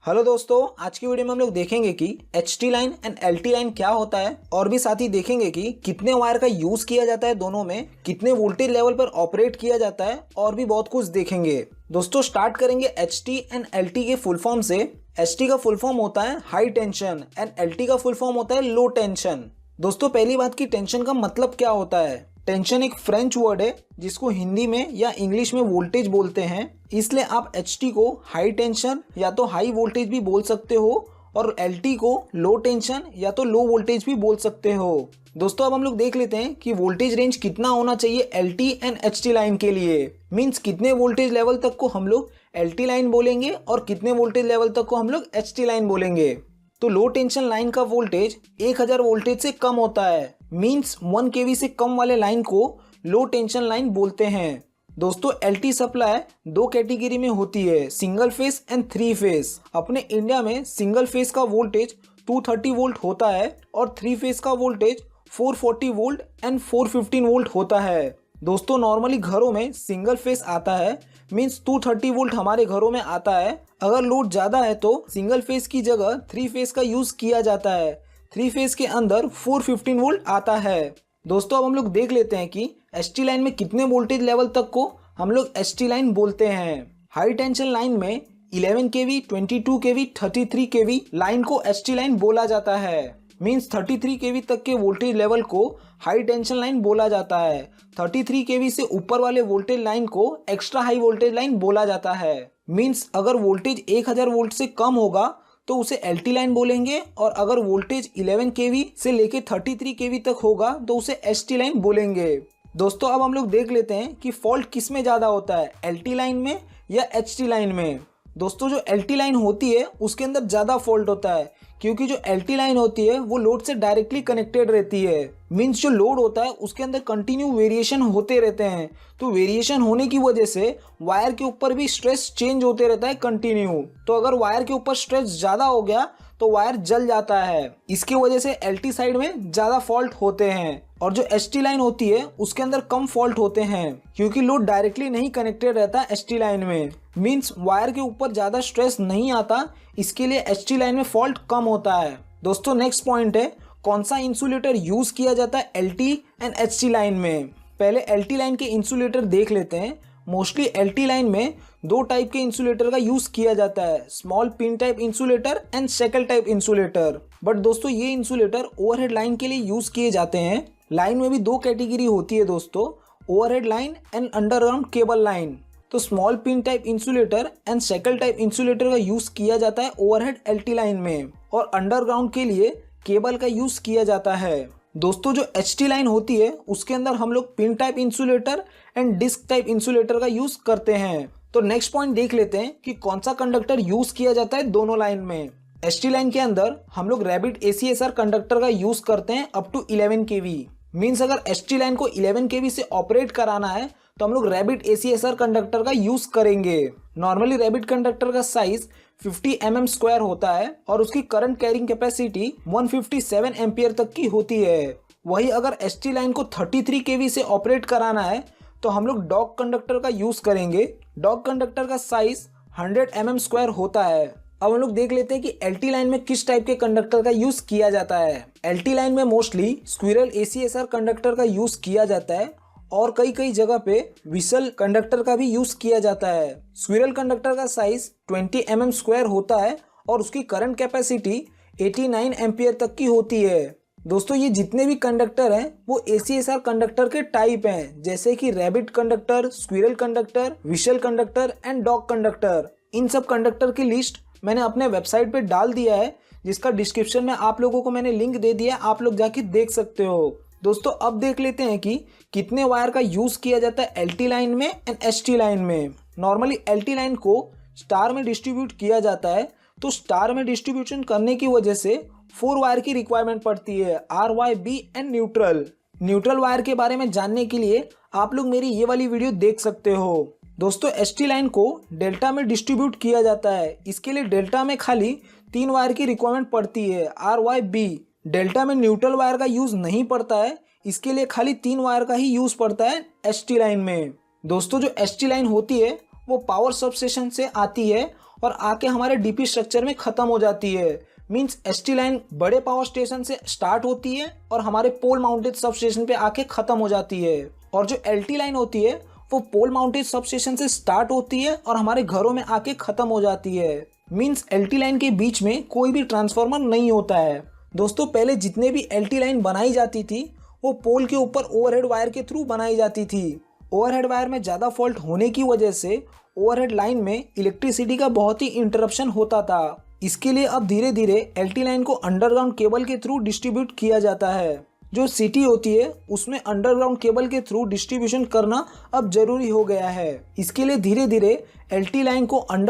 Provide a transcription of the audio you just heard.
Hello दोस्तों, आज की वीडियो में हम लोग देखेंगे कि H T line and L T line क्या होता है और भी साथ ही देखेंगे कि कितने वायर का यूज किया जाता है दोनों में, कितने वोल्टेज लेवल पर ऑपरेट किया जाता है और भी बहुत कुछ देखेंगे। दोस्तों स्टार्ट करेंगे H T and L T के फुल फॉर्म से। एच टी का फुल फॉर्म होता है high tension and L T का फुल फॉर्म होता है लो टेंशन। दोस्तों पहली बात की टेंशन का मतलब क्या होता है। टेंशन एक फ्रेंच वर्ड है जिसको हिंदी में या इंग्लिश में वोल्टेज बोलते हैं, इसलिए आप एच टी को हाई टेंशन या तो हाई वोल्टेज भी बोल सकते हो और एल टी को लो टेंशन या तो लो वोल्टेज भी बोल सकते हो। दोस्तों अब हम लोग देख लेते हैं कि वोल्टेज रेंज कितना होना चाहिए L T and H T line के लिए। मीन्स कितने वोल्टेज लेवल तक को हम लोग एल टी लाइन बोलेंगे और कितने वोल्टेज लेवल तक को हम लोग एच टी लाइन बोलेंगे। तो लो टेंशन लाइन का वोल्टेज 1000 वोल्टेज से कम होता है, मीन्स 1 केवी से कम वाले लाइन को लो टेंशन लाइन बोलते हैं। दोस्तों एलटी सप्लाई दो कैटेगरी में होती है, सिंगल फेस एंड 3 फेस। अपने इंडिया में सिंगल फेस का वोल्टेज 230 वोल्ट होता है और 3 फेस का वोल्टेज 440 वोल्ट एंड 415 वोल्ट होता है। दोस्तों नॉर्मली घरों में सिंगल फेस आता है, मीन्स 230 वोल्ट हमारे घरों में आता है। अगर लोड ज़्यादा है तो सिंगल फेस की जगह 3 फेस का यूज़ किया जाता है। 3 फेस के अंदर 415 वोल्ट आता है। दोस्तों अब हम लोग देख लेते हैं कि एच टी लाइन में कितने वोल्टेज लेवल तक को हम लोग एच टी लाइन बोलते हैं। हाई टेंशन लाइन में 11 केवी, 22 केवी, 33 केवी लाइन को एच टी लाइन बोला जाता है। मीन्स 33 केवी तक के वोल्टेज लेवल को हाई टेंशन लाइन बोला जाता है। 33 केवी से ऊपर वाले वोल्टेज लाइन को एक्स्ट्रा हाई वोल्टेज लाइन बोला जाता है। मीन्स अगर वोल्टेज 1000 वोल्ट से कम होगा तो उसे एल टी लाइन बोलेंगे और अगर वोल्टेज 11 केवी से लेके 33 केवी तक होगा तो उसे एच टी लाइन बोलेंगे। दोस्तों अब हम लोग देख लेते हैं कि फॉल्ट किस में ज़्यादा होता है, एल टी लाइन में या एच टी लाइन में। दोस्तों जो एल टी लाइन होती है उसके अंदर ज़्यादा फॉल्ट होता है, क्योंकि जो एल टी लाइन होती है वो लोड से डायरेक्टली कनेक्टेड रहती है। मीन्स जो लोड होता है उसके अंदर कंटिन्यू वेरिएशन होते रहते हैं, तो वेरिएशन होने की वजह से वायर के ऊपर भी स्ट्रेस चेंज होते रहता है कंटिन्यू। तो अगर वायर के ऊपर स्ट्रेस ज़्यादा हो गया तो वायर जल जाता है। इसकी वजह से एल टी साइड में ज़्यादा फॉल्ट होते हैं और जो एच टी लाइन होती है उसके अंदर कम फॉल्ट होते हैं, क्योंकि लोड डायरेक्टली नहीं कनेक्टेड रहता एच टी लाइन में। मीन्स वायर के ऊपर ज़्यादा स्ट्रेस नहीं आता, इसके लिए एच टी लाइन में फॉल्ट कम होता है। दोस्तों नेक्स्ट पॉइंट है कौन सा इंसुलेटर यूज़ किया जाता है L T and H T line में। पहले एल टी लाइन के इंसुलेटर देख लेते हैं। मोस्टली एल टी लाइन में 2 टाइप के इंसुलेटर का यूज़ किया जाता है, small pin type insulator and shackle type insulator. But दोस्तों ये इंसुलेटर ओवरहेड लाइन के लिए यूज़ किए जाते हैं। लाइन में भी 2 कैटेगरी होती है दोस्तों, overhead line and underground cable line. तो small pin type insulator and shackle type insulator का यूज़ किया जाता है ओवरहेड एल टी लाइन में, और अंडरग्राउंड के लिए केबल का यूज़ किया जाता है। दोस्तों जो एच टी लाइन होती है उसके अंदर हम लोग pin type insulator and disc type insulator का यूज़ करते हैं। तो नेक्स्ट पॉइंट देख लेते हैं कि कौन सा कंडक्टर यूज़ किया जाता है दोनों लाइन में। एच टी लाइन के अंदर हम लोग रैबिट ACSR कंडक्टर का यूज़ करते हैं अप टू 11 केवी। मीन्स अगर एच टी लाइन को 11 केवी से ऑपरेट कराना है तो हम लोग रैबिट ACSR कंडक्टर का यूज़ करेंगे। नॉर्मली रैबिट कंडक्टर का साइज 50 mm स्क्वायर होता है और उसकी करंट कैरिंग कैपेसिटी 157 एम्पियर तक की होती है। वही अगर एच टी लाइन को 33 केवी से ऑपरेट कराना है तो हम लोग डॉग कंडक्टर का यूज़ करेंगे। डॉग कंडक्टर का साइज 100 mm स्क्वायर होता है। अब हम लोग देख लेते हैं कि एल टी लाइन में किस टाइप के कंडक्टर का यूज़ किया जाता है। एल टी लाइन में मोस्टली स्क्विरल ACSR कंडक्टर का यूज़ किया जाता है और कई जगह पे विसल कंडक्टर का भी यूज़ किया जाता है। स्क्विरल कंडक्टर का साइज 20 mm स्क्वायर होता है और उसकी करंट कैपेसिटी 89 एम्पियर तक की होती है। दोस्तों ये जितने भी कंडक्टर हैं वो ACSR कंडक्टर के टाइप हैं, जैसे कि rabbit conductor, squirrel conductor, weasel conductor and dog conductor. इन सब कंडक्टर की लिस्ट मैंने अपने वेबसाइट पे डाल दिया है, जिसका डिस्क्रिप्शन में आप लोगों को मैंने लिंक दे दिया, आप लोग जाके देख सकते हो। दोस्तों अब देख लेते हैं कि कितने वायर का यूज़ किया जाता है एल टी लाइन में एंड एच टी लाइन में। नॉर्मली एल टी लाइन को स्टार में डिस्ट्रीब्यूट किया जाता है, तो स्टार में डिस्ट्रीब्यूशन करने की वजह से 4 वायर की रिक्वायरमेंट पड़ती है, R, Y, B and neutral. Neutral wire के बारे में जानने के लिए आप लोग मेरी ये वाली वीडियो देख सकते हो। दोस्तों एच टी लाइन को डेल्टा में डिस्ट्रीब्यूट किया जाता है, इसके लिए डेल्टा में खाली 3 वायर की रिक्वायरमेंट पड़ती है, R, Y, B। डेल्टा में न्यूट्रल वायर का यूज़ नहीं पड़ता है, इसके लिए खाली 3 वायर का ही यूज़ पड़ता है एच टी लाइन में। दोस्तों जो एच टी लाइन होती है वो पावर सबस्टेशन से आती है और आके हमारे डीपी स्ट्रक्चर में खत्म हो जाती है। मींस एसटी लाइन बड़े पावर स्टेशन से स्टार्ट होती है और हमारे पोल माउंटेड सब स्टेशन पे आके खत्म हो जाती है। और जो एलटी लाइन होती है वो पोल माउंटेड सब स्टेशन से स्टार्ट होती है और हमारे घरों में आके खत्म हो जाती है। मींस एलटी लाइन के बीच में कोई भी ट्रांसफार्मर नहीं होता है। दोस्तों पहले जितने भी एलटी लाइन बनाई जाती थी वो पोल के ऊपर ओवरहेड वायर के थ्रू बनाई जाती थी। ओवरहेड वायर में ज़्यादा फॉल्ट होने की वजह से ओवरहेड लाइन में इलेक्ट्रिसिटी का बहुत ही इंटरप्शन होता था। इसके लिए अब धीरे धीरे एलटी लाइन को अंडरग्राउंड केबल के थ्रू डिस्ट्रीब्यूट किया जाता है। जो सिटी होती है उसमें अंडरग्राउंड केबल के थ्रू डिस्ट्रीब्यूशन करना अब जरूरी हो गया है। इसके लिए धीरे धीरे एलटी लाइन को अंडर